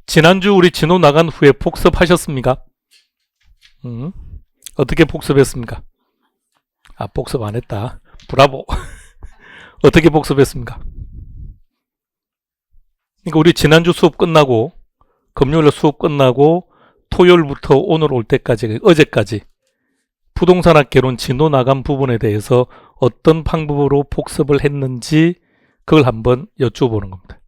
지난주 우리 진호 나간 후에 복습하셨습니까? 어떻게 복습했습니까? 아, 복습 안 했다. 브라보. 어떻게 복습했습니까? 그러니까 우리 지난주 수업 끝나고 금요일에 수업 끝나고 토요일부터 오늘 올 때까지, 어제까지 부동산학 개론 진도 나간 부분에 대해서 어떤 방법으로 복습을 했는지 그걸 한번 여쭤보는 겁니다.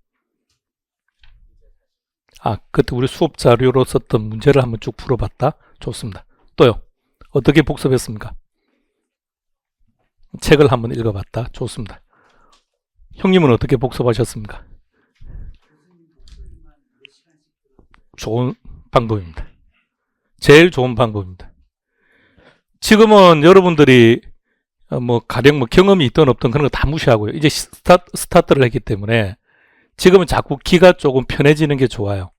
아, 그때 우리 수업 자료로 썼던 문제를 한번 쭉 풀어봤다? 좋습니다. 또요. 어떻게 복습했습니까? 책을 한번 읽어봤다? 좋습니다. 형님은 어떻게 복습하셨습니까? 좋은 방법입니다. 제일 좋은 방법입니다. 지금은 여러분들이 가령 경험이 있든 없든 그런 거 다 무시하고요. 이제 스타트를 했기 때문에 지금은 자꾸 귀가 조금 편해지는 게 좋아요.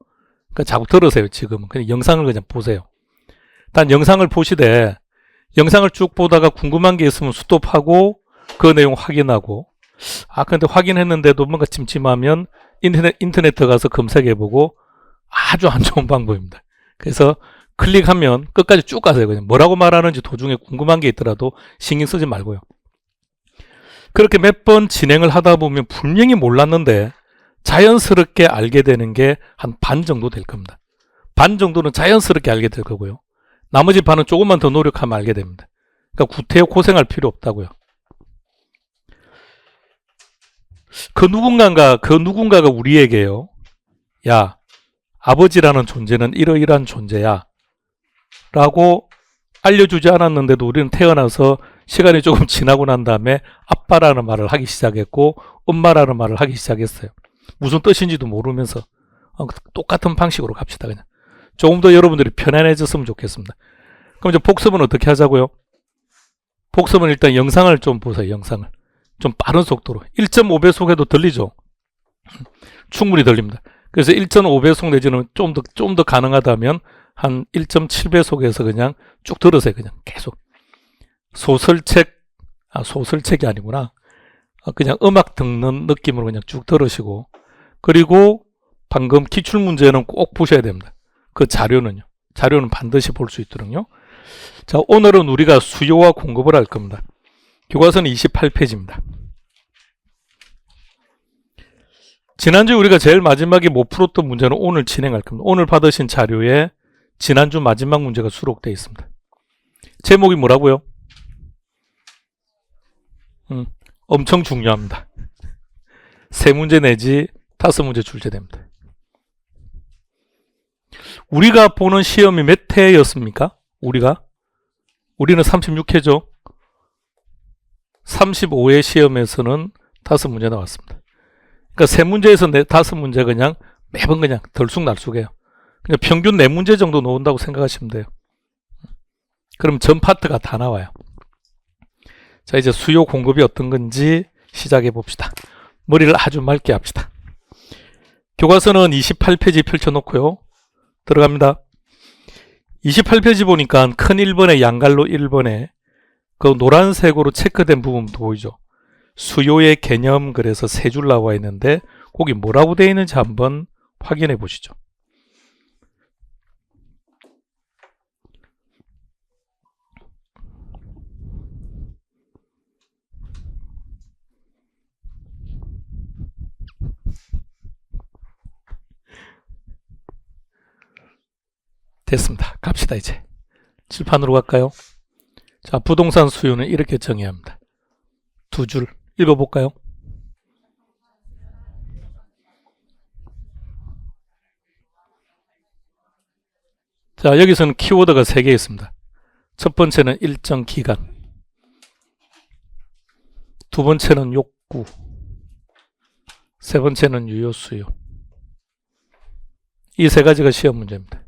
그러니까 자꾸 들으세요. 지금은 그냥 영상을 그냥 보세요. 단 영상을 보시되 영상을 쭉 보다가 궁금한 게 있으면 스톱하고 그 내용 확인하고, 아 근데 확인했는데도 뭔가 찜찜하면 인터넷 들어가서 검색해보고, 아주 안 좋은 방법입니다. 그래서 클릭하면 끝까지 쭉 가세요. 그냥 뭐라고 말하는지 도중에 궁금한 게 있더라도 신경 쓰지 말고요. 그렇게 몇 번 진행을 하다 보면 분명히 몰랐는데 자연스럽게 알게 되는 게 한 반 정도 될 겁니다. 반 정도는 자연스럽게 알게 될 거고요. 나머지 반은 조금만 더 노력하면 알게 됩니다. 그러니까 구태여 고생할 필요 없다고요. 그 누군가가 우리에게요, 야, 아버지라는 존재는 이러이러한 존재야 라고 알려주지 않았는데도 우리는 태어나서 시간이 조금 지나고 난 다음에 아빠라는 말을 하기 시작했고 엄마라는 말을 하기 시작했어요. 무슨 뜻인지도 모르면서. 똑같은 방식으로 갑시다. 그냥 조금 더 여러분들이 편안해졌으면 좋겠습니다. 그럼 이제 복습은 어떻게 하자고요? 복습은 일단 영상을 좀 보세요. 영상을 좀 빠른 속도로 1.5배속 해도 들리죠? 충분히 들립니다. 그래서 1.5배속 내지는 좀 더 가능하다면 한 1.7배속에서 그냥 쭉 들으세요. 그냥 계속. 소설책이 아니구나. 그냥 음악 듣는 느낌으로 그냥 쭉 들으시고, 그리고 방금 기출문제는 꼭 보셔야 됩니다. 그 자료는 반드시 볼 수 있도록요. 자, 오늘은 우리가 수요와 공급을 할 겁니다. 교과서는 28페이지입니다. 지난주 우리가 제일 마지막에 못 풀었던 문제는 오늘 진행할 겁니다. 오늘 받으신 자료에 지난주 마지막 문제가 수록되어 있습니다. 제목이 뭐라고요? 엄청 중요합니다. 3문제 내지 5문제 출제됩니다. 우리가 보는 시험이 몇 회였습니까? 우리는 36회죠. 35회 시험에서는 5문제 나왔습니다. 그러니까 3문제에서 5문제 그냥 매번 그냥 들쑥날쑥해요. 그냥 평균 4문제 정도 나온다고 생각하시면 돼요. 그럼 전 파트가 다 나와요. 자, 이제 수요 공급이 어떤 건지 시작해 봅시다. 머리를 아주 맑게 합시다. 교과서는 28페이지 펼쳐놓고요. 들어갑니다. 28페이지 보니까 큰 1번에 양갈로 1번에 그 노란색으로 체크된 부분도 보이죠. 수요의 개념, 그래서 3줄 나와 있는데 거기 뭐라고 되어 있는지 한번 확인해 보시죠. 됐습니다. 갑시다. 이제 칠판으로 갈까요? 자, 부동산 수요는 이렇게 정해야 합니다. 2줄 읽어볼까요? 자, 여기서는 키워드가 3개 있습니다. 첫 번째는 일정 기간, 두 번째는 욕구, 세 번째는 유효 수요. 이 3가지가 시험 문제입니다.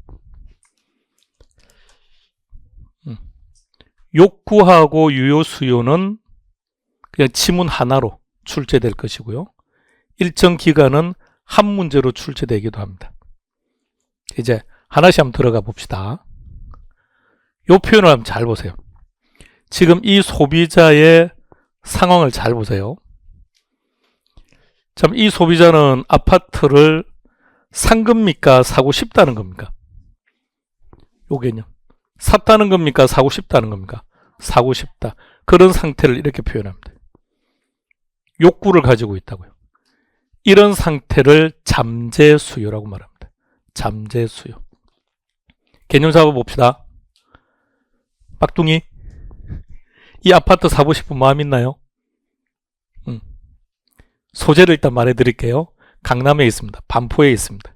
욕구하고 유효 수요는 그냥 지문 하나로 출제될 것이고요. 일정 기간은 한 문제로 출제되기도 합니다. 이제 하나씩 한번 들어가 봅시다. 이 표현을 한번 잘 보세요. 지금 이 소비자의 상황을 잘 보세요. 참, 이 소비자는 아파트를 산 겁니까? 사고 싶다는 겁니까? 요 개념. 샀다는 겁니까? 사고 싶다는 겁니까? 사고 싶다. 그런 상태를 이렇게 표현합니다. 욕구를 가지고 있다고요. 이런 상태를 잠재수요라고 말합니다. 잠재수요. 개념 잡아봅시다. 막둥이, 이 아파트 사고 싶은 마음 있나요? 소재를 일단 말해드릴게요. 강남에 있습니다. 반포에 있습니다.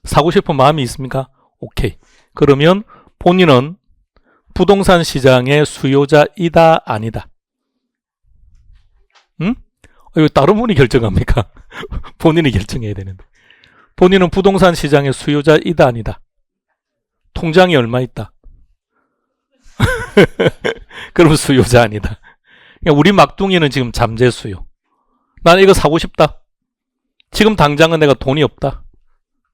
사고 싶은 마음이 있습니까? 오케이. 그러면 본인은 부동산 시장의 수요자이다, 아니다? 이거 다른 분이 결정합니까? 본인이 결정해야 되는데. 본인은 부동산 시장의 수요자이다, 아니다? 통장이 얼마 있다? 그럼 수요자 아니다. 그러니까 우리 막둥이는 지금 잠재수요. 나는 이거 사고 싶다. 지금 당장은 내가 돈이 없다.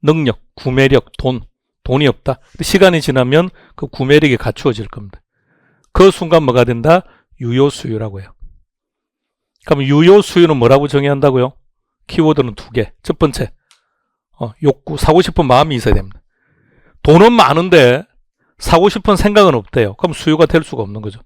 능력, 구매력, 돈이 없다. 시간이 지나면 그 구매력이 갖추어질 겁니다. 그 순간 뭐가 된다? 유효수요라고 해요. 그럼 유효수요는 뭐라고 정의해야 한다고요? 키워드는 두 개. 첫 번째, 욕구, 사고 싶은 마음이 있어야 됩니다. 돈은 많은데 사고 싶은 생각은 없대요. 그럼 수요가 될 수가 없는 거죠.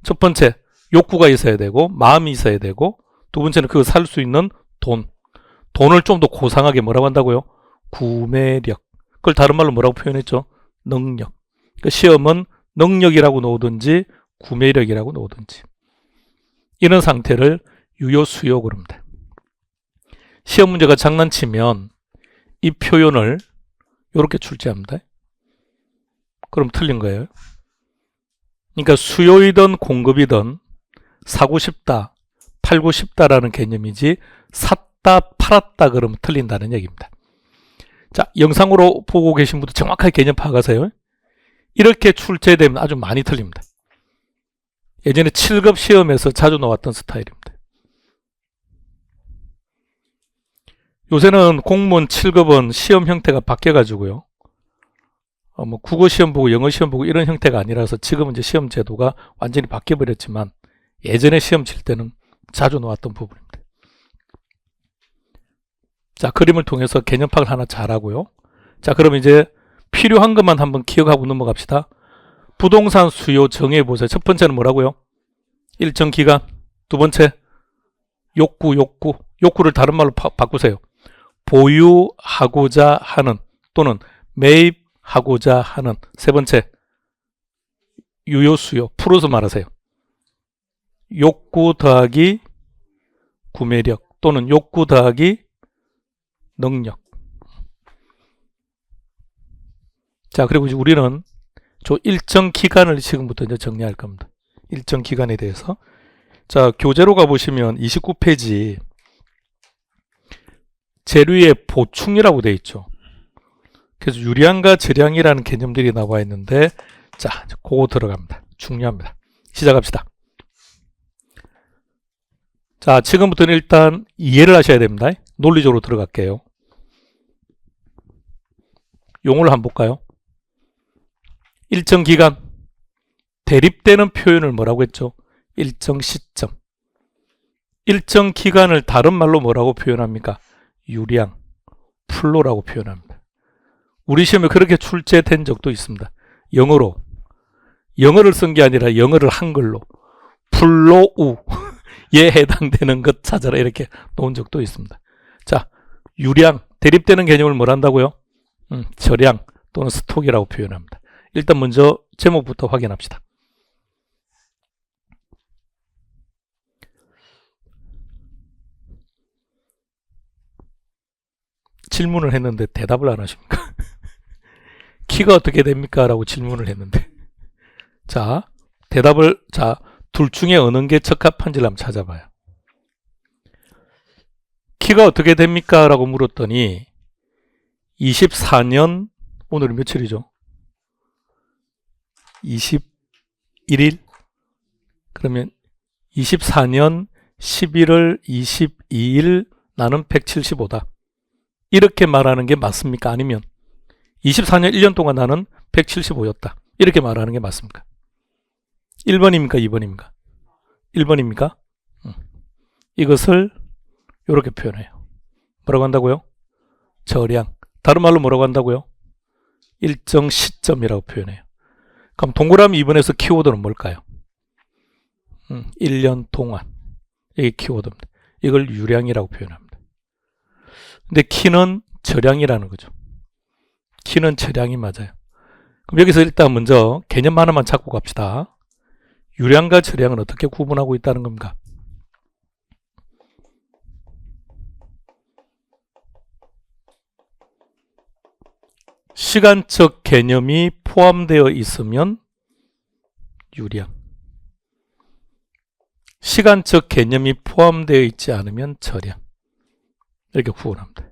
첫 번째, 욕구가 있어야 되고 마음이 있어야 되고, 두 번째는 그거 살 수 있는 돈을 좀 더 고상하게 뭐라고 한다고요? 구매력. 그걸 다른 말로 뭐라고 표현했죠? 능력. 그 시험은 능력이라고 놓든지 구매력이라고 놓든지. 이런 상태를 유효수요 그럽니다. 시험 문제가 장난치면 이 표현을 이렇게 출제합니다. 그럼 틀린 거예요. 그러니까 수요이든 공급이든 사고 싶다, 팔고 싶다라는 개념이지 샀다, 팔았다 그러면 틀린다는 얘기입니다. 자, 영상으로 보고 계신 분도 정확하게 개념 파악하세요. 이렇게 출제되면 아주 많이 틀립니다. 예전에 7급 시험에서 자주 나왔던 스타일입니다. 요새는 공무원 7급은 시험 형태가 바뀌어가지고요. 뭐 국어 시험 보고 영어 시험 보고 이런 형태가 아니라서 지금은 이제 시험 제도가 완전히 바뀌어버렸지만 예전에 시험 칠 때는 자주 나왔던 부분입니다. 자, 그림을 통해서 개념 파악을 하나 잘하고요. 자, 그럼 이제 필요한 것만 한번 기억하고 넘어갑시다. 부동산 수요 정의해보세요. 첫 번째는 뭐라고요? 일정 기간. 두 번째, 욕구를 다른 말로 바꾸세요. 보유하고자 하는 또는 매입하고자 하는. 세 번째, 유효수요. 풀어서 말하세요. 욕구 더하기 구매력 또는 욕구 더하기 능력. 자, 그리고 이제 우리는 저 일정 기간을 지금부터 이제 정리할 겁니다. 일정 기간에 대해서. 자, 교재로 가보시면 29페이지 재료의 보충이라고 되어 있죠. 그래서 유량과 저량이라는 개념들이 나와 있는데, 자, 그거 들어갑니다. 중요합니다. 시작합시다. 자, 지금부터는 일단 이해를 하셔야 됩니다. 논리적으로 들어갈게요. 용어를 한번 볼까요? 일정 기간, 대립되는 표현을 뭐라고 했죠? 일정 시점. 일정 기간을 다른 말로 뭐라고 표현합니까? 유량, 플로라고 표현합니다. 우리 시험에 그렇게 출제된 적도 있습니다. 영어를 쓴 게 아니라 영어를 한글로 플로우 에 해당되는 것 찾아라 이렇게 놓은 적도 있습니다. 자, 유량, 대립되는 개념을 뭘 한다고요? 저량 또는 스톡이라고 표현합니다. 일단 먼저 제목부터 확인합시다. 질문을 했는데 대답을 안 하십니까? 키가 어떻게 됩니까? 라고 질문을 했는데, 자, 대답을, 자, 둘 중에 어느 게 적합한지를 한번 찾아봐요. 키가 어떻게 됩니까? 라고 물었더니 24년, 오늘은 며칠이죠? 21일? 그러면 24년 11월 22일 나는 175다. 이렇게 말하는 게 맞습니까? 아니면 24년 1년 동안 나는 175였다. 이렇게 말하는 게 맞습니까? 1번입니까? 2번입니까? 1번입니까? 이것을 이렇게 표현해요. 뭐라고 한다고요? 저량. 다른 말로 뭐라고 한다고요? 일정 시점이라고 표현해요. 그럼 동그라미 2번에서 키워드는 뭘까요? 1년 동안. 이게 키워드입니다. 이걸 유량이라고 표현합니다. 근데 키는 절량이라는 거죠. 키는 절량이 맞아요. 그럼 여기서 일단 먼저 개념 하나만 찾고 갑시다. 유량과 절량은 어떻게 구분하고 있다는 겁니까? 시간적 개념이 포함되어 있으면 유량. 시간적 개념이 포함되어 있지 않으면 절량. 이렇게 구분합니다.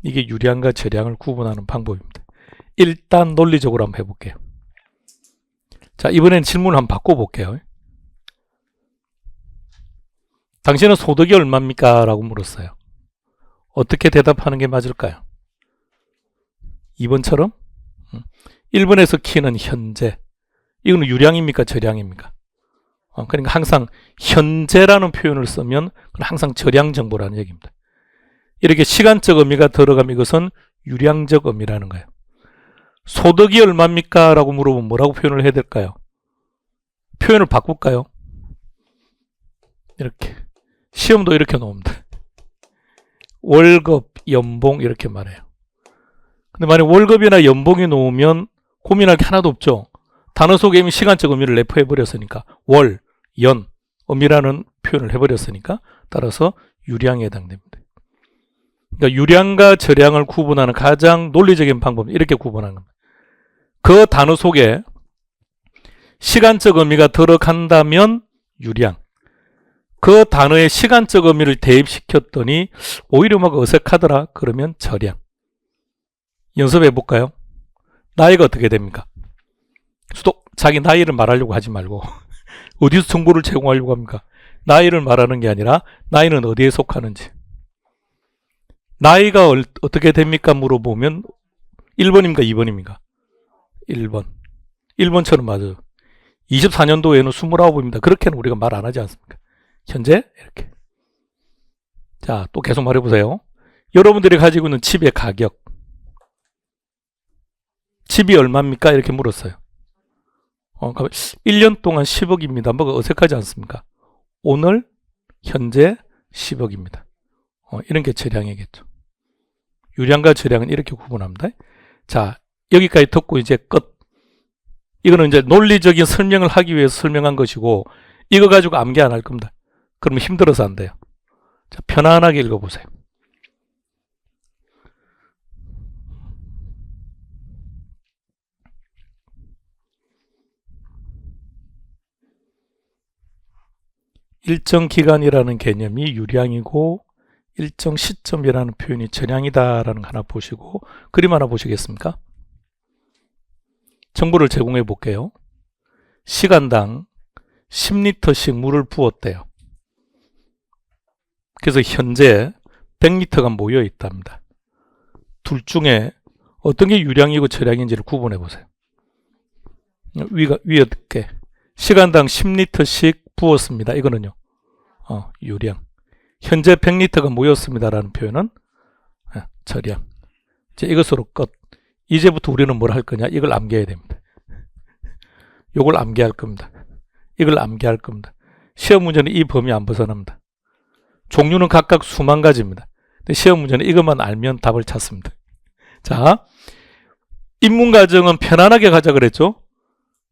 이게 유량과 절량을 구분하는 방법입니다. 일단 논리적으로 한번 해볼게요. 자, 이번엔 질문을 한번 바꿔볼게요. 당신은 소득이 얼마입니까? 라고 물었어요. 어떻게 대답하는 게 맞을까요? 2번처럼 1번에서 키는 현재. 이거는 유량입니까? 절량입니까? 그러니까 항상 현재라는 표현을 쓰면 항상 절량 정보라는 얘기입니다. 이렇게 시간적 의미가 들어가면 이것은 유량적 의미라는 거예요. 소득이 얼마입니까? 라고 물어보면 뭐라고 표현을 해야 될까요? 표현을 바꿀까요? 이렇게. 시험도 이렇게 나옵니다. 월급, 연봉 이렇게 말해요. 근데 만약 월급이나 연봉이 나오면 고민할 게 하나도 없죠. 단어 속에 이미 시간적 의미를 내포해버렸으니까 월, 연, 의미라는 표현을 해버렸으니까 따라서 유량에 해당됩니다. 그러니까 유량과 절량을 구분하는 가장 논리적인 방법은 이렇게 구분하는 겁니다. 그 단어 속에 시간적 의미가 들어간다면 유량, 그 단어에 시간적 의미를 대입시켰더니 오히려 막 어색하더라 그러면 절량. 연습해 볼까요? 나이가 어떻게 됩니까? 수도 자기 나이를 말하려고 하지 말고 어디서 정보를 제공하려고 합니까? 나이를 말하는 게 아니라 나이는 어디에 속하는지. 나이가 어떻게 됩니까? 물어보면 1번입니까? 2번입니까? 1번. 1번처럼 맞아요. 24년도에는 29입니다. 그렇게는 우리가 말 안 하지 않습니까? 현재 이렇게. 자, 또 계속 말해보세요. 여러분들이 가지고 있는 집의 가격. 집이 얼마입니까? 이렇게 물었어요. 1년 동안 10억입니다. 뭐가 어색하지 않습니까? 오늘 현재 10억입니다. 이런 게 절량이겠죠. 유량과 절량은 이렇게 구분합니다. 자, 여기까지 듣고 이제 끝. 이거는 이제 논리적인 설명을 하기 위해서 설명한 것이고 이거 가지고 암기 안 할 겁니다. 그러면 힘들어서 안 돼요. 자, 편안하게 읽어보세요. 일정 기간이라는 개념이 유량이고 일정 시점이라는 표현이 절량이다라는 거 하나 보시고 그림 하나 보시겠습니까? 정보를 제공해 볼게요. 시간당 10리터씩 물을 부었대요. 그래서 현재 100리터가 모여 있답니다. 둘 중에 어떤 게 유량이고 절량인지를 구분해 보세요. 위에 어떻게 시간당 10리터씩 부었습니다. 이거는요. 유량. 현재 100리터가 모였습니다라는 표현은 절량. 이제 이것으로 끝. 이제부터 우리는 뭘 할 거냐? 이걸 암기해야 됩니다. 이걸 암기할 겁니다. 이걸 암기할 겁니다. 시험 문제는 이 범위 안 벗어납니다. 종류는 각각 수만 가지입니다. 근데 시험 문제는 이것만 알면 답을 찾습니다. 자, 입문 과정은 편안하게 가자 그랬죠?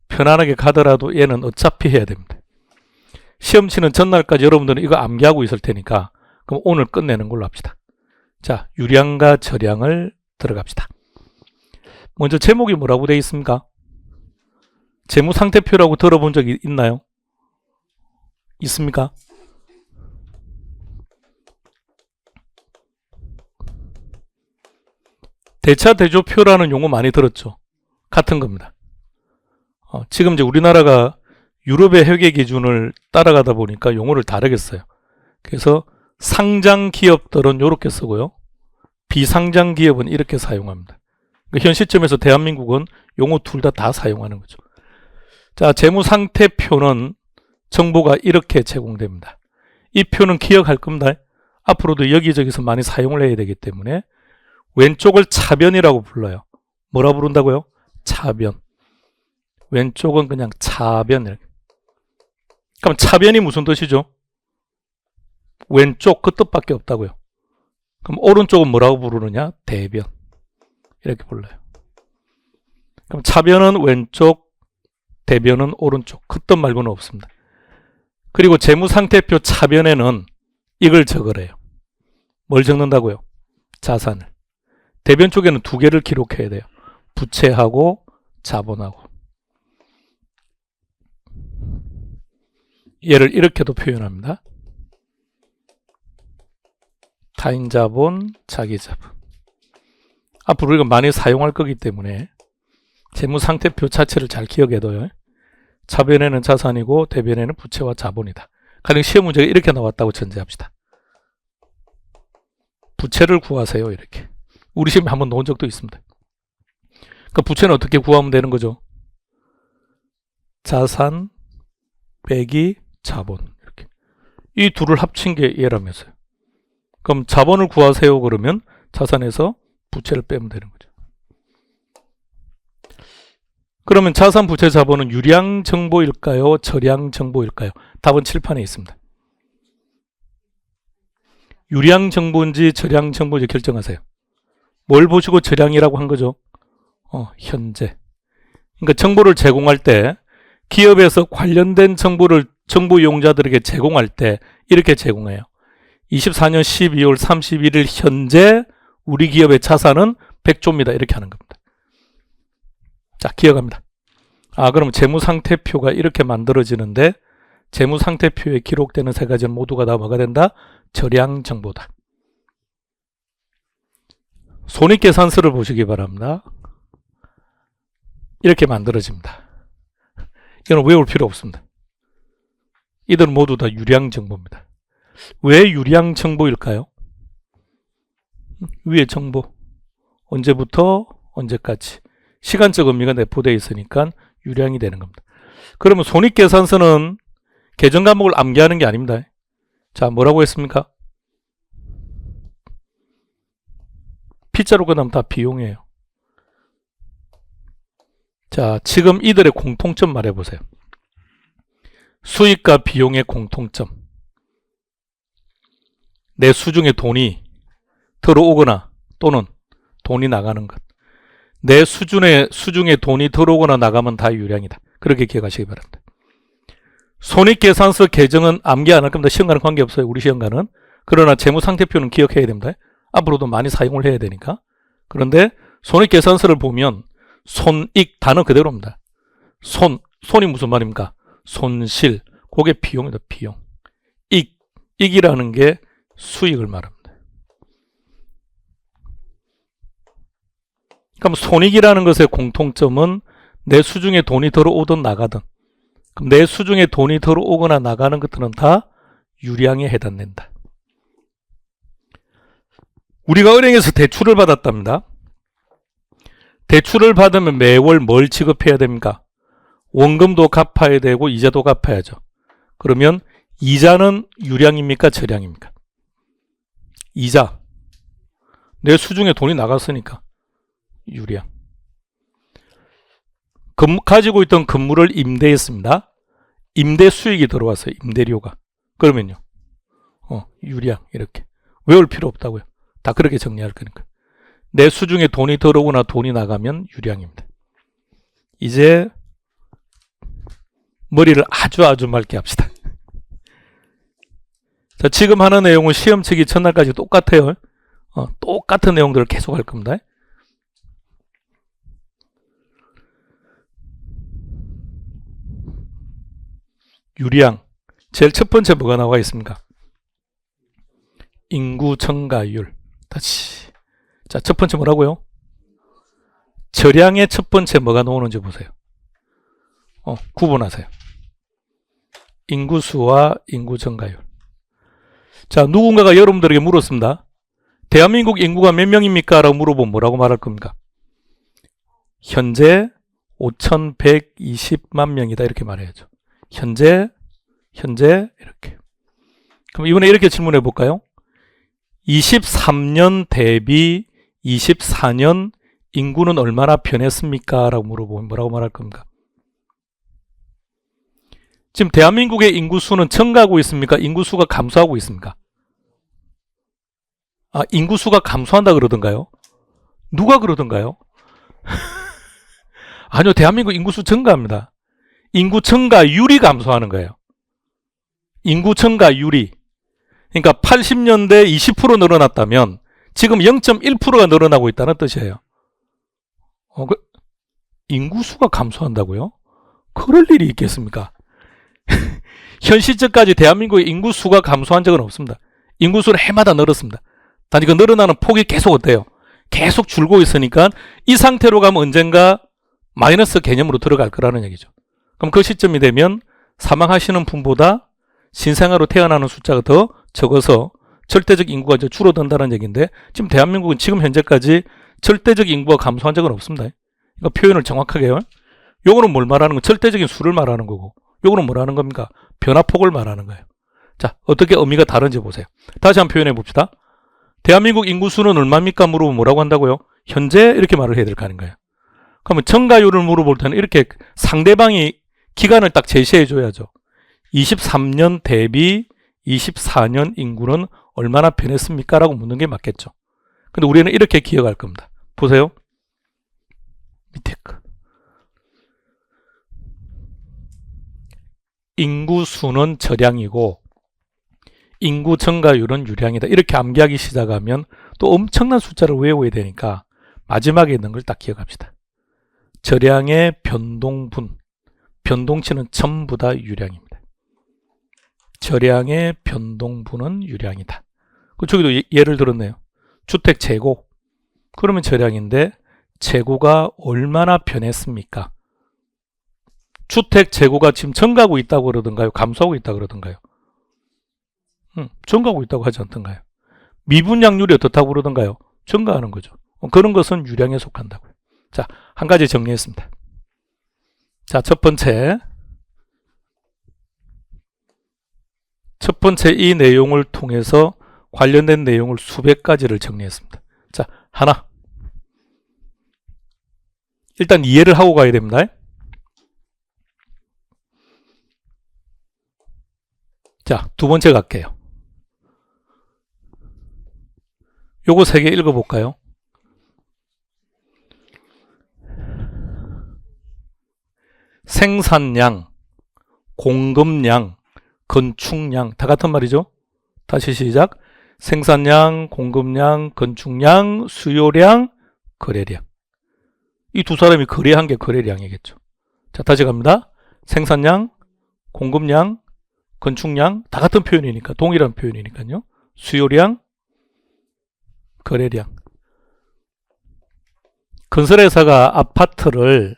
편안하게 가더라도 얘는 어차피 해야 됩니다. 시험 치는 전날까지 여러분들은 이거 암기하고 있을 테니까 그럼 오늘 끝내는 걸로 합시다. 자, 유량과 절량을 들어갑시다. 먼저 제목이 뭐라고 되어 있습니까? 재무상태표라고 들어본 적이 있나요? 있습니까? 대차대조표라는 용어 많이 들었죠? 같은 겁니다. 지금 이제 우리나라가 유럽의 회계 기준을 따라가다 보니까 용어를 다르게 써요. 그래서 상장 기업들은 이렇게 쓰고요. 비상장 기업은 이렇게 사용합니다. 그러니까 현 시점에서 대한민국은 용어 둘 다 사용하는 거죠. 자, 재무상태표는 정보가 이렇게 제공됩니다. 이 표는 기억할 겁니다. 앞으로도 여기저기서 많이 사용을 해야 되기 때문에 왼쪽을 차변이라고 불러요. 뭐라 부른다고요? 차변. 왼쪽은 그냥 차변. 그럼 차변이 무슨 뜻이죠? 왼쪽 그 뜻밖에 없다고요. 그럼 오른쪽은 뭐라고 부르느냐? 대변. 이렇게 불러요. 그럼 차변은 왼쪽, 대변은 오른쪽. 그 뜻 말고는 없습니다. 그리고 재무상태표 차변에는 이걸 적으래요. 뭘 적는다고요? 자산을. 대변 쪽에는 두 개를 기록해야 돼요. 부채하고 자본하고. 얘를 이렇게도 표현합니다. 타인자본, 자기자본. 앞으로 이거 많이 사용할 거기 때문에 재무상태표 자체를 잘 기억해둬요. 차변에는 자산이고 대변에는 부채와 자본이다. 가령 시험 문제가 이렇게 나왔다고 전제합시다. 부채를 구하세요. 이렇게. 우리 시험에 한번 놓은 적도 있습니다. 그러니까 부채는 어떻게 구하면 되는 거죠? 자산 빼기 자본. 이렇게. 이 둘을 합친 게 얘라면서요. 그럼 자본을 구하세요. 그러면 자산에서 부채를 빼면 되는 거죠. 그러면 자산, 부채, 자본은 유량 정보일까요? 절량 정보일까요? 답은 칠판에 있습니다. 유량 정보인지 절량 정보인지 결정하세요. 뭘 보시고 절량이라고 한 거죠? 현재. 그러니까 정보를 제공할 때 기업에서 관련된 정보를 정보 이용자들에게 제공할 때 이렇게 제공해요. 24년 12월 31일 현재 우리 기업의 자산은 100조입니다. 이렇게 하는 겁니다. 자, 기억합니다. 그럼 재무상태표가 이렇게 만들어지는데 재무상태표에 기록되는 세 가지는 모두가 다 뭐가 된다? 절량 정보다. 손익계산서를 보시기 바랍니다. 이렇게 만들어집니다. 이건 외울 필요 없습니다. 이들은 모두 다 유량 정보입니다. 왜 유량 정보일까요? 위에 정보. 언제부터 언제까지. 시간적 의미가 내포되어 있으니까 유량이 되는 겁니다. 그러면 손익계산서는 계정 과목을 암기하는 게 아닙니다. 자, 뭐라고 했습니까? P자로 끝나면 다 비용이에요. 자, 지금 이들의 공통점 말해보세요. 수익과 비용의 공통점. 내 수중에 돈이 들어오거나 또는 돈이 나가는 것. 내 수중에 돈이 들어오거나 나가면 다 유량이다. 그렇게 기억하시기 바랍니다. 손익계산서 계정은 암기 안 할 겁니다. 시험과는 관계없어요. 우리 시험과는. 그러나 재무상태표는 기억해야 됩니다. 앞으로도 많이 사용을 해야 되니까. 그런데 손익계산서를 보면 손익 단어 그대로입니다. 손이 무슨 말입니까? 손실. 그게 비용이다. 비용. 익이라는 게 수익을 말합니다. 그럼 손익이라는 것의 공통점은 내 수중에 돈이 들어오든 나가든, 그럼 내 수중에 돈이 들어오거나 나가는 것들은 다 유량에 해당된다. 우리가 은행에서 대출을 받았답니다. 대출을 받으면 매월 뭘 지급해야 됩니까? 원금도 갚아야 되고 이자도 갚아야죠. 그러면 이자는 유량입니까? 절량입니까? 이자. 내 수중에 돈이 나갔으니까 유량. 가지고 있던 건물을 임대했습니다. 임대 수익이 들어왔어요. 임대료가. 그러면요. 유량. 이렇게. 외울 필요 없다고요. 다 그렇게 정리할 거니까. 내 수중에 돈이 들어오거나 돈이 나가면 유량입니다. 이제 머리를 아주 맑게 합시다. 자, 지금 하는 내용은 시험 치기 첫날까지 똑같아요. 똑같은 내용들을 계속 할 겁니다. 유량. 제일 첫 번째 뭐가 나와 있습니까? 인구 증가율. 다시. 자, 첫 번째 뭐라고요? 절량의 첫 번째 뭐가 나오는지 보세요. 구분하세요. 인구수와 인구 증가율. 자, 누군가가 여러분들에게 물었습니다. 대한민국 인구가 몇 명입니까? 라고 물어보면 뭐라고 말할 겁니까? 현재 5,120만 명이다. 이렇게 말해야죠. 현재 이렇게. 그럼 이번에 이렇게 질문해 볼까요? 23년 대비 24년 인구는 얼마나 변했습니까? 라고 물어보면 뭐라고 말할 겁니까? 지금 대한민국의 인구수는 증가하고 있습니까? 인구수가 감소하고 있습니까? 인구수가 감소한다 그러던가요? 누가 그러던가요? 아니요, 대한민국 인구수 증가합니다. 인구 증가율이 감소하는 거예요. 인구 증가율이. 그러니까 80년대 20% 늘어났다면 지금 0.1%가 늘어나고 있다는 뜻이에요. 인구수가 감소한다고요? 그럴 일이 있겠습니까? 현 시점까지 대한민국의 인구수가 감소한 적은 없습니다. 인구수는 해마다 늘었습니다. 단지 그 늘어나는 폭이 계속 어때요? 계속 줄고 있으니까 이 상태로 가면 언젠가 마이너스 개념으로 들어갈 거라는 얘기죠. 그럼 그 시점이 되면 사망하시는 분보다 신생아로 태어나는 숫자가 더 적어서 절대적 인구가 이제 줄어든다는 얘기인데, 지금 대한민국은 지금 현재까지 절대적 인구가 감소한 적은 없습니다. 그러니까 표현을 정확하게요. 요거는 뭘 말하는 거? 절대적인 수를 말하는 거고, 요거는 뭐라는 겁니까? 변화폭을 말하는 거예요. 자, 어떻게 의미가 다른지 보세요. 다시 한번 표현해 봅시다. 대한민국 인구수는 얼마입니까? 물어보면 뭐라고 한다고요? 현재 이렇게 말을 해야 될 거 아닌가요? 그러면 증가율을 물어볼 때는 이렇게 상대방이 기간을 딱 제시해 줘야죠. 23년 대비 24년 인구는 얼마나 변했습니까? 라고 묻는 게 맞겠죠. 근데 우리는 이렇게 기억할 겁니다. 보세요. 밑에 거. 인구수는 저량이고 인구 증가율은 유량이다. 이렇게 암기하기 시작하면 또 엄청난 숫자를 외워야 되니까 마지막에 있는 걸 딱 기억합시다. 저량의 변동분, 변동치는 전부 다 유량입니다. 저량의 변동분은 유량이다. 저기도 예를 들었네요. 주택 재고. 그러면 저량인데 재고가 얼마나 변했습니까? 주택 재고가 지금 증가하고 있다고 그러던가요? 감소하고 있다고 그러던가요? 증가하고 있다고 하지 않던가요? 미분양률이 어떻다고 그러던가요? 증가하는 거죠. 그런 것은 유량에 속한다고요. 자, 한 가지 정리했습니다. 자, 첫 번째 이 내용을 통해서 관련된 내용을 수백 가지를 정리했습니다. 자, 하나. 일단 이해를 하고 가야 됩니다. 자, 두 번째 갈게요. 요거 세 개 읽어볼까요? 생산량, 공급량, 건축량 다 같은 말이죠. 다시 시작. 생산량, 공급량, 건축량, 수요량, 거래량. 이 두 사람이 거래한 게 거래량이겠죠. 자, 다시 갑니다. 생산량, 공급량, 건축량 다 같은 표현이니까, 동일한 표현이니까요. 수요량, 거래량. 건설회사가 아파트를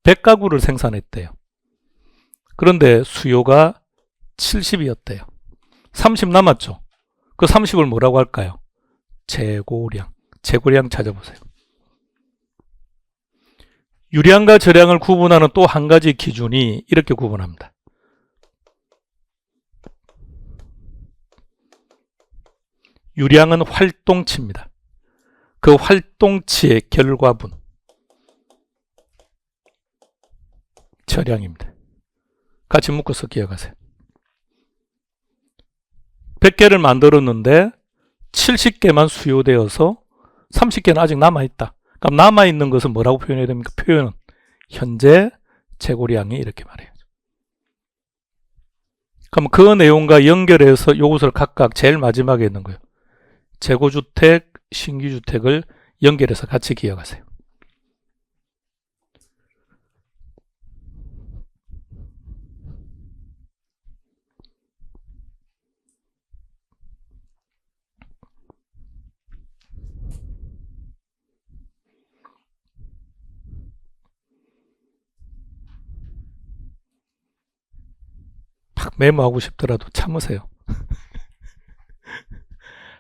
100가구를 생산했대요. 그런데 수요가 70이었대요. 30 남았죠. 그 30을 뭐라고 할까요? 재고량. 재고량 찾아보세요. 유량과 저량을 구분하는 또 한 가지 기준이 이렇게 구분합니다. 유량은 활동치입니다. 그 활동치의 결과분. 저량입니다. 같이 묶어서 기억하세요. 100개를 만들었는데 70개만 수요되어서 30개는 아직 남아있다. 그럼 남아있는 것은 뭐라고 표현해야 됩니까? 표현은 현재 재고량이 이렇게 말해야죠. 그럼 그 내용과 연결해서 이것을 각각 제일 마지막에 있는 거예요. 재고주택, 신규주택을 연결해서 같이 기억하세요. 막 메모하고 싶더라도 참으세요.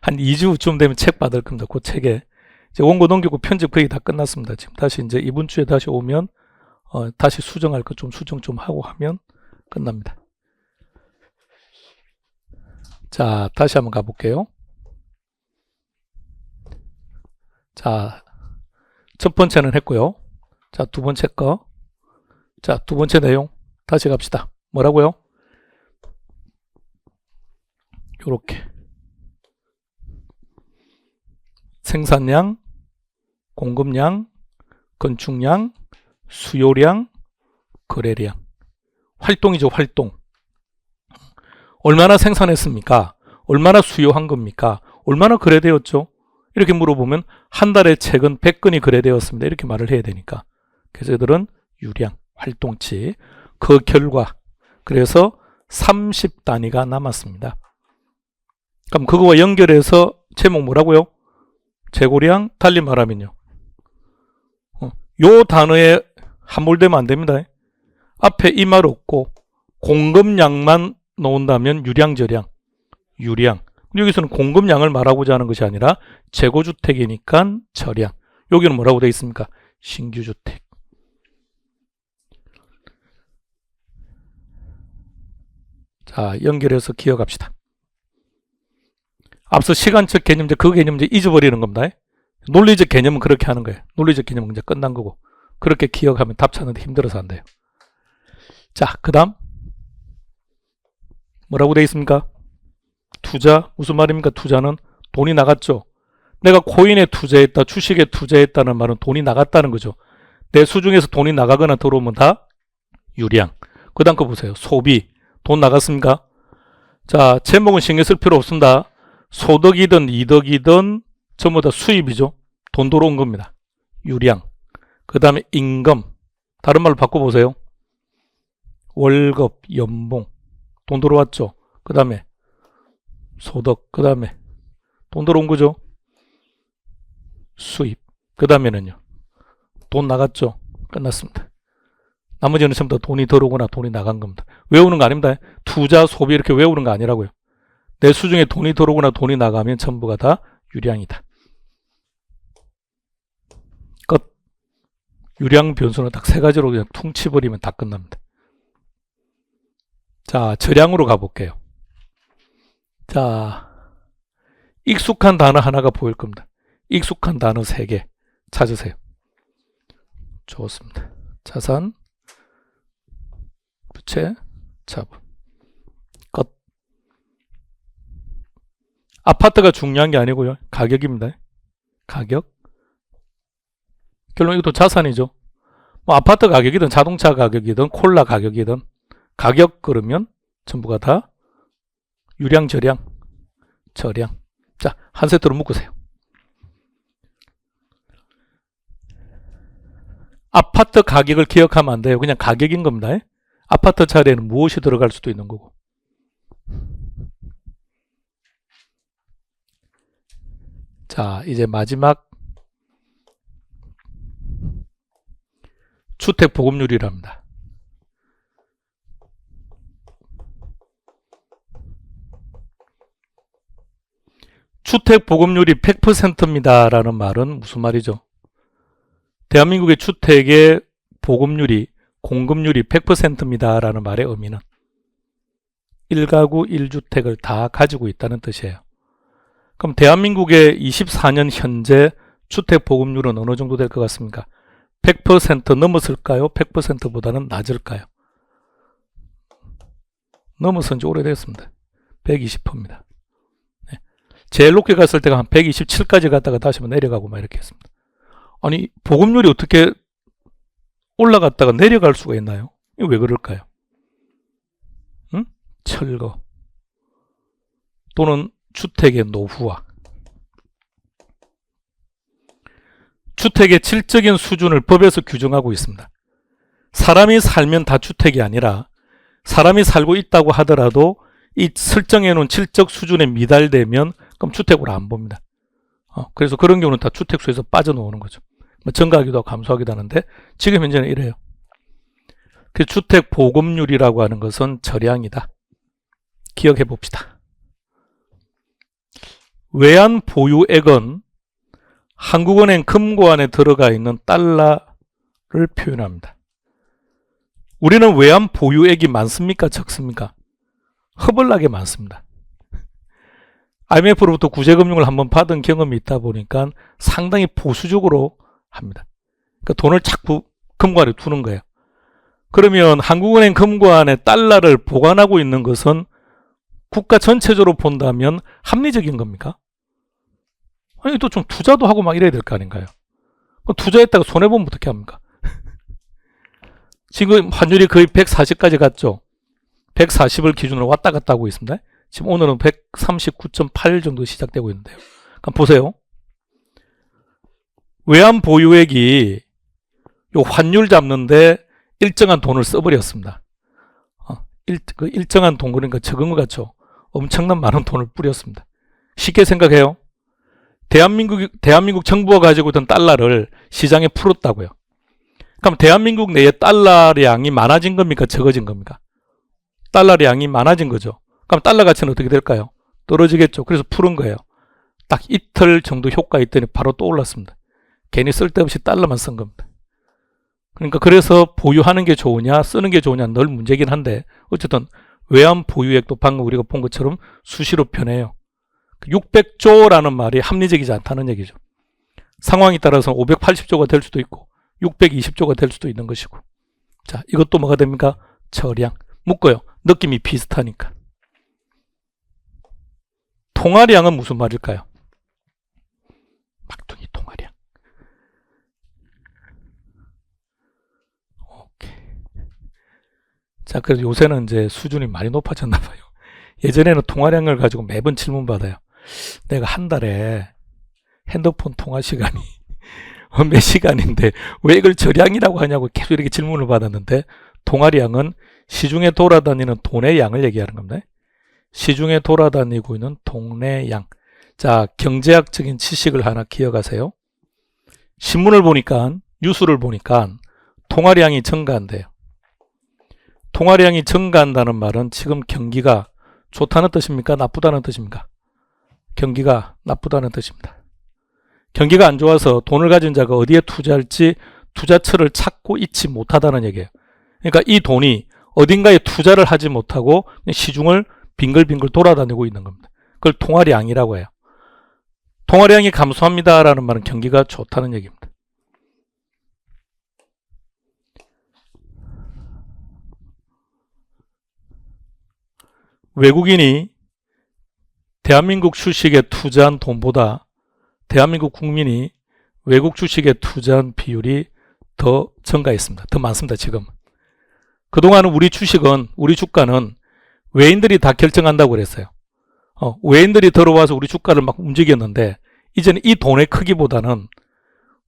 한 2주쯤 되면 책 받을 겁니다. 그 책에 이제 원고 넘기고 편집 거의 다 끝났습니다. 지금 다시 이제 이번 주에 다시 오면 다시 수정할 거 좀 수정 좀 하고 하면 끝납니다. 자, 다시 한번 가볼게요. 자, 첫 번째는 했고요. 자, 두 번째 거. 자, 두 번째 내용 다시 갑시다. 뭐라고요? 요렇게 생산량, 공급량, 건축량, 수요량, 거래량. 활동이죠, 활동. 얼마나 생산했습니까? 얼마나 수요한 겁니까? 얼마나 거래되었죠? 이렇게 물어보면 한 달에 책은 100건이 거래되었습니다. 이렇게 말을 해야 되니까. 그래서 이들은 유량, 활동치, 그 결과 그래서 30단위가 남았습니다. 그럼 그거와 연결해서 제목 뭐라고요? 재고량, 달리 말하면요. 요 단어에 함몰되면 안 됩니다. 앞에 이 말 없고 공급량만 놓은다면 유량저량, 유량. 여기서는 공급량을 말하고자 하는 것이 아니라 재고주택이니까 저량. 여기는 뭐라고 되어 있습니까? 신규주택. 자, 연결해서 기억합시다. 앞서 시간적 개념제, 그 개념제 잊어버리는 겁니다. 논리적 개념은 그렇게 하는 거예요. 논리적 개념은 이제 끝난 거고. 그렇게 기억하면 답 찾는데 힘들어서 안 돼요. 자, 그 다음 뭐라고 되어 있습니까? 투자. 무슨 말입니까? 투자는 돈이 나갔죠. 내가 코인에 투자했다, 주식에 투자했다는 말은 돈이 나갔다는 거죠. 내 수중에서 돈이 나가거나 들어오면 다 유량. 그 다음 거 보세요. 소비. 돈 나갔습니까? 자, 제목은 신경 쓸 필요 없습니다. 소득이든 이득이든 전부 다 수입이죠. 돈 들어온 겁니다. 유량. 그 다음에 임금. 다른 말로 바꿔보세요. 월급, 연봉. 돈 들어왔죠. 그 다음에 소득. 그 다음에 돈 들어온 거죠. 수입. 그 다음에는요. 돈 나갔죠. 끝났습니다. 나머지는 전부 다 돈이 들어오거나 돈이 나간 겁니다. 외우는 거 아닙니다. 투자, 소비 이렇게 외우는 거 아니라고요. 내 수중에 돈이 들어오거나 돈이 나가면 전부가 다 유량이다. 끝. 유량 변수는 딱 세 가지로 그냥 퉁치버리면 다 끝납니다. 자, 저량으로 가볼게요. 자, 익숙한 단어 하나가 보일 겁니다. 익숙한 단어 3개 찾으세요. 좋습니다. 자산, 부채, 자본. 끝. 아파트가 중요한 게 아니고요. 가격입니다. 가격. 결론 이것도 자산이죠. 뭐 아파트 가격이든 자동차 가격이든 콜라 가격이든 가격 그러면 전부가 다 유량, 저량, 저량. 자, 한 세트로 묶으세요. 아파트 가격을 기억하면 안 돼요. 그냥 가격인 겁니다. 아파트 자리에는 무엇이 들어갈 수도 있는 거고. 자, 이제 마지막 주택 보급률이랍니다. 주택 보급률이 100%입니다 라는 말은 무슨 말이죠? 대한민국의 주택의 보급률이, 공급률이 100%입니다 라는 말의 의미는 1가구 1주택을 다 가지고 있다는 뜻이에요. 그럼 대한민국의 24년 현재 주택 보급률은 어느 정도 될 것 같습니까? 100% 넘었을까요? 100%보다는 낮을까요? 넘어선 지 오래됐습니다. 120%입니다. 네. 제일 높게 갔을 때가 한 127까지 갔다가 다시 한번 내려가고 막 이렇게 했습니다. 아니, 보급률이 어떻게 올라갔다가 내려갈 수가 있나요? 이거 왜 그럴까요? 응? 철거 또는 주택의 노후화. 주택의 질적인 수준을 법에서 규정하고 있습니다. 사람이 살면 다 주택이 아니라 사람이 살고 있다고 하더라도 이 설정해 놓은 질적 수준에 미달되면 그럼 주택으로 안 봅니다. 그래서 그런 경우는 다 주택수에서 빠져나오는 거죠. 뭐 증가하기도 하고 감소하기도 하는데 지금 현재는 이래요. 그 주택 보급률이라고 하는 것은 저량이다. 기억해 봅시다. 외환 보유액은 한국은행 금고안에 들어가 있는 달러를 표현합니다. 우리는 외환 보유액이 많습니까? 적습니까? 허벌나게 많습니다. IMF로부터 구제금융을 한번 받은 경험이 있다 보니까 상당히 보수적으로 합니다. 그러니까 돈을 자꾸 금고안에 두는 거예요. 그러면 한국은행 금고안에 달러를 보관하고 있는 것은 국가 전체적으로 본다면 합리적인 겁니까? 아니, 또 좀 투자도 하고 막 이래야 될 거 아닌가요? 투자했다가 손해보면 어떻게 합니까? 지금 환율이 거의 140까지 갔죠. 140을 기준으로 왔다 갔다 하고 있습니다. 지금 오늘은 139.8 정도 시작되고 있는데요. 그럼 보세요. 외환 보유액이 요 환율 잡는데 일정한 돈을 써버렸습니다. 일정한 돈, 그러니까 적은 것 같죠. 엄청난 많은 돈을 뿌렸습니다. 쉽게 생각해요. 대한민국 정부가 가지고 있던 달러를 시장에 풀었다고요. 그럼 대한민국 내에 달러량이 많아진 겁니까? 적어진 겁니까? 달러량이 많아진 거죠. 그럼 달러 가치는 어떻게 될까요? 떨어지겠죠. 그래서 푸른 거예요. 딱 이틀 정도 효과 있더니 바로 또 올랐습니다. 괜히 쓸데없이 달러만 쓴 겁니다. 그러니까 그래서 보유하는 게 좋으냐 쓰는 게 좋으냐 늘 문제긴 한데 어쨌든 외환 보유액도 방금 우리가 본 것처럼 수시로 변해요. 600조라는 말이 합리적이지 않다는 얘기죠. 상황에 따라서 580조가 될 수도 있고 620조가 될 수도 있는 것이고. 자, 이것도 뭐가 됩니까? 처량. 묶어요. 느낌이 비슷하니까. 통화량은 무슨 말일까요? 막둥이 통화량. 오케이. 자, 그래서 요새는 이제 수준이 많이 높아졌나 봐요. 예전에는 통화량을 가지고 매번 질문 받아요. 내가 한 달에 핸드폰 통화 시간이 몇 시간인데 왜 이걸 저량이라고 하냐고 계속 이렇게 질문을 받았는데, 통화량은 시중에 돌아다니는 돈의 양을 얘기하는 겁니다. 시중에 돌아다니고 있는 돈의 양. 자, 경제학적인 지식을 하나 기억하세요. 신문을 보니까, 뉴스를 보니까 통화량이 증가한대요. 통화량이 증가한다는 말은 지금 경기가 좋다는 뜻입니까? 나쁘다는 뜻입니까? 경기가 나쁘다는 뜻입니다. 경기가 안 좋아서 돈을 가진 자가 어디에 투자할지 투자처를 찾고 있지 못하다는 얘기예요. 그러니까 이 돈이 어딘가에 투자를 하지 못하고 시중을 빙글빙글 돌아다니고 있는 겁니다. 그걸 통화량이라고 해요. 통화량이 감소합니다라는 말은 경기가 좋다는 얘기입니다. 외국인이 대한민국 주식에 투자한 돈보다 대한민국 국민이 외국 주식에 투자한 비율이 더 증가했습니다. 더 많습니다, 지금. 그동안은 우리 주식은, 우리 주가는 외인들이 다 결정한다고 그랬어요. 외인들이 들어와서 우리 주가를 막 움직였는데, 이제는 이 돈의 크기보다는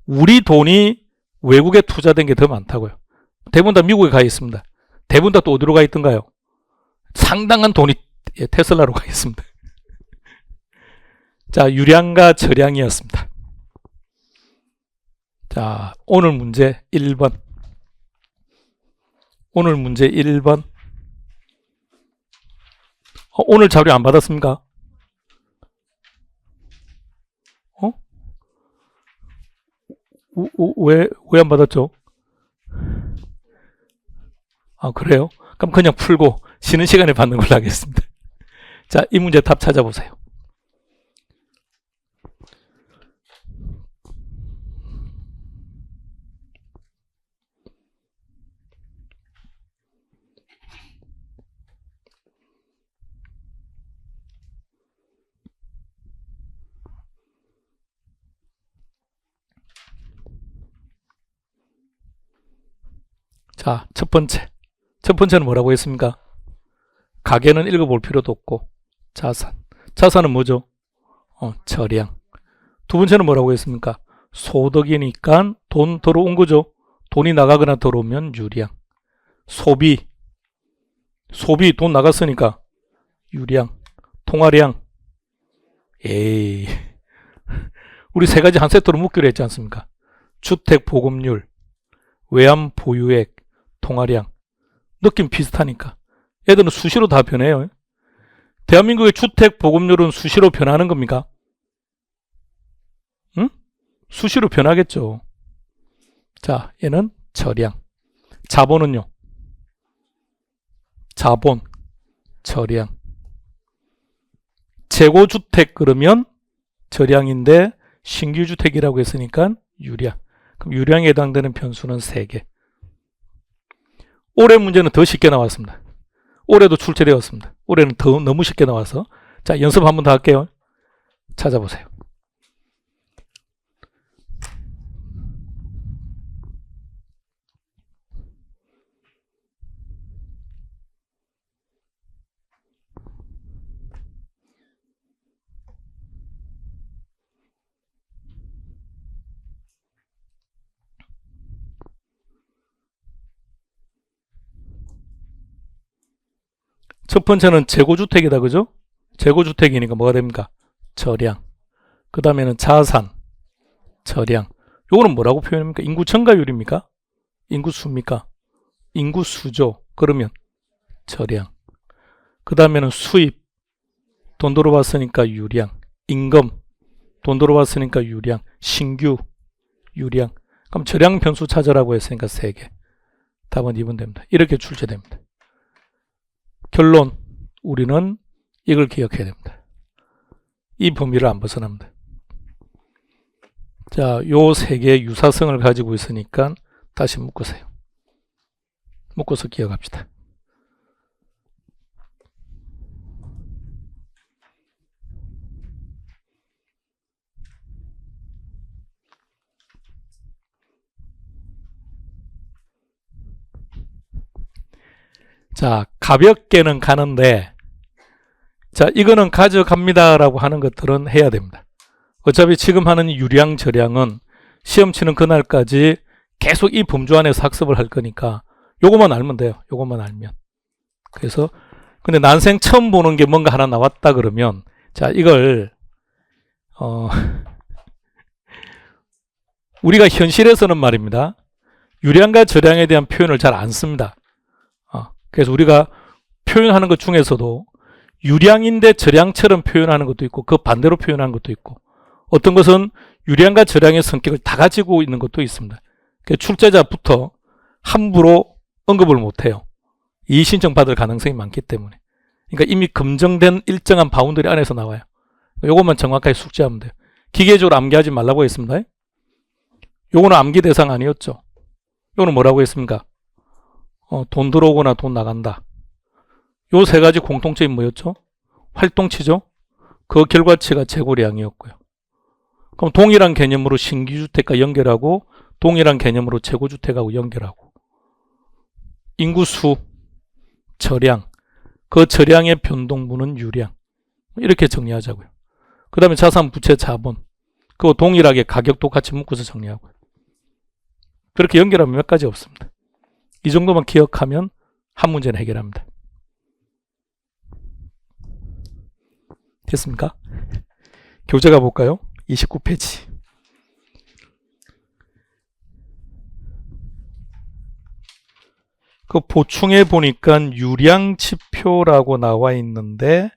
우리 돈이 외국에 투자된 게 더 많다고요. 대부분 다 미국에 가 있습니다. 대부분 다 또 어디로 가 있던가요? 상당한 돈이 테슬라로 가 있습니다. 자, 유량과 저량이었습니다. 자, 오늘 문제 1번. 오늘 문제 1번. 오늘 자료 안 받았습니까? 왜 안 받았죠? 아, 그래요? 그럼 그냥 풀고 쉬는 시간에 받는 걸로 하겠습니다. 자, 이 문제 답 찾아보세요. 자, 첫 번째는 뭐라고 했습니까? 가계는 읽어볼 필요도 없고, 자산은 뭐죠? 처량. 두 번째는 뭐라고 했습니까? 소득이니까 돈 들어온 거죠. 돈이 나가거나 들어오면 유량. 소비 돈 나갔으니까 유량. 통화량, 에이, 우리 세 가지 한 세트로 묶기로 했지 않습니까? 주택 보급률, 외환 보유액, 통화량. 느낌 비슷하니까. 얘들은 수시로 다 변해요. 대한민국의 주택 보급률은 수시로 변하는 겁니까? 응? 수시로 변하겠죠. 자, 얘는 처량. 자본은요? 자본, 처량. 재고주택 그러면 절량인데 신규주택이라고 했으니까 유량. 그럼 유량에 해당되는 편수는 3개. 올해 문제는 더 쉽게 나왔습니다. 올해도 출제되었습니다. 올해는 더 너무 쉽게 나와서. 자, 연습 한 번 더 할게요. 찾아보세요. 첫 번째는 재고주택이다, 그죠? 재고주택이니까 뭐가 됩니까? 절량. 그 다음에는 자산, 절량. 요거는 뭐라고 표현합니까? 인구 증가율입니까? 인구수입니까? 인구수죠. 그러면 절량. 그 다음에는 수입, 돈 들어봤으니까 유량. 임금, 돈 들어봤으니까 유량. 신규, 유량. 그럼 절량 변수 찾으라고 했으니까 3개. 답은 2번 됩니다. 이렇게 출제됩니다. 결론, 우리는 이걸 기억해야 됩니다. 이 범위를 안 벗어납니다. 자, 요 3개의 유사성을 가지고 있으니까 다시 묶으세요. 묶어서 기억합시다. 자, 가볍게는 가는데, 자, 이거는 가져갑니다라고 하는 것들은 해야 됩니다. 어차피 지금 하는 유량, 절량은 시험 치는 그날까지 계속 이 범주 안에서 학습을 할 거니까 요것만 알면 돼요. 요것만 알면. 그래서 근데 난생 처음 보는 게 뭔가 하나 나왔다 그러면, 자, 이걸 우리가 현실에서는 말입니다. 유량과 절량에 대한 표현을 잘 안 씁니다. 그래서 우리가 표현하는 것 중에서도 유량인데 절량처럼 표현하는 것도 있고 그 반대로 표현하는 것도 있고 어떤 것은 유량과 절량의 성격을 다 가지고 있는 것도 있습니다. 출제자부터 함부로 언급을 못해요. 이의 신청 받을 가능성이 많기 때문에. 그러니까 이미 검증된 일정한 바운더리 안에서 나와요. 요것만 정확하게 숙지하면 돼요. 기계적으로 암기하지 말라고 했습니다. 요거는 암기 대상 아니었죠. 요거는 뭐라고 했습니까? 돈 들어오거나 돈 나간다. 요 3가지 공통점이 뭐였죠? 활동치죠? 그 결과치가 재고량이었고요. 그럼 동일한 개념으로 신규주택과 연결하고 동일한 개념으로 재고주택하고 연결하고 인구수, 절량, 그 절량의 변동분은 유량. 이렇게 정리하자고요. 그 다음에 자산, 부채, 자본. 그거 동일하게 가격도 같이 묶어서 정리하고요. 그렇게 연결하면 몇 가지 없습니다. 이 정도만 기억하면 한 문제는 해결합니다. 됐습니까? 교재 가볼까요? 29페이지. 그 보충해 보니까 유량지표라고 나와 있는데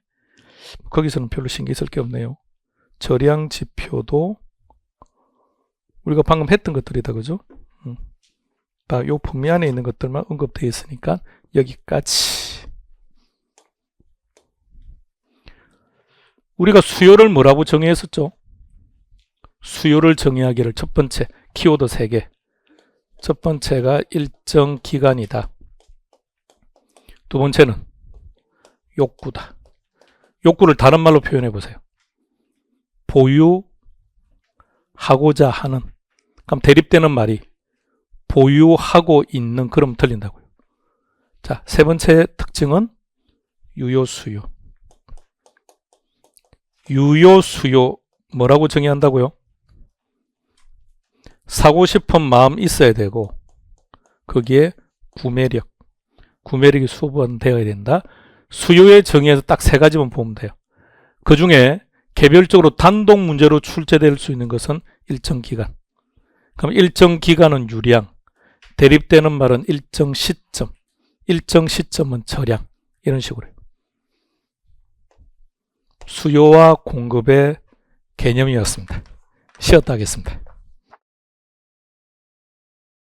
거기서는 별로 신경 쓸 게 없네요. 절량지표도 우리가 방금 했던 것들이다, 그죠? 딱 요 범위 안에 있는 것들만 언급되어 있으니까 여기까지. 우리가 수요를 뭐라고 정의했었죠? 수요를 정의하기를 첫 번째 키워드 3개. 첫 번째가 일정 기간이다. 두 번째는 욕구다. 욕구를 다른 말로 표현해 보세요. 보유하고자 하는. 그럼 대립되는 말이 보유하고 있는, 그럼 틀린다고요. 자, 세 번째 특징은 유효수요. 유효수요 뭐라고 정의한다고요? 사고 싶은 마음 있어야 되고 거기에 구매력이 수반되어야 된다. 수요의 정의에서 딱 3가지만 보면 돼요. 그 중에 개별적으로 단독 문제로 출제될 수 있는 것은 일정 기간. 그럼 일정 기간은 유량, 대립되는 말은 일정 시점, 일정 시점은 절량. 이런 식으로 수요와 공급의 개념이었습니다. 쉬었다 하겠습니다.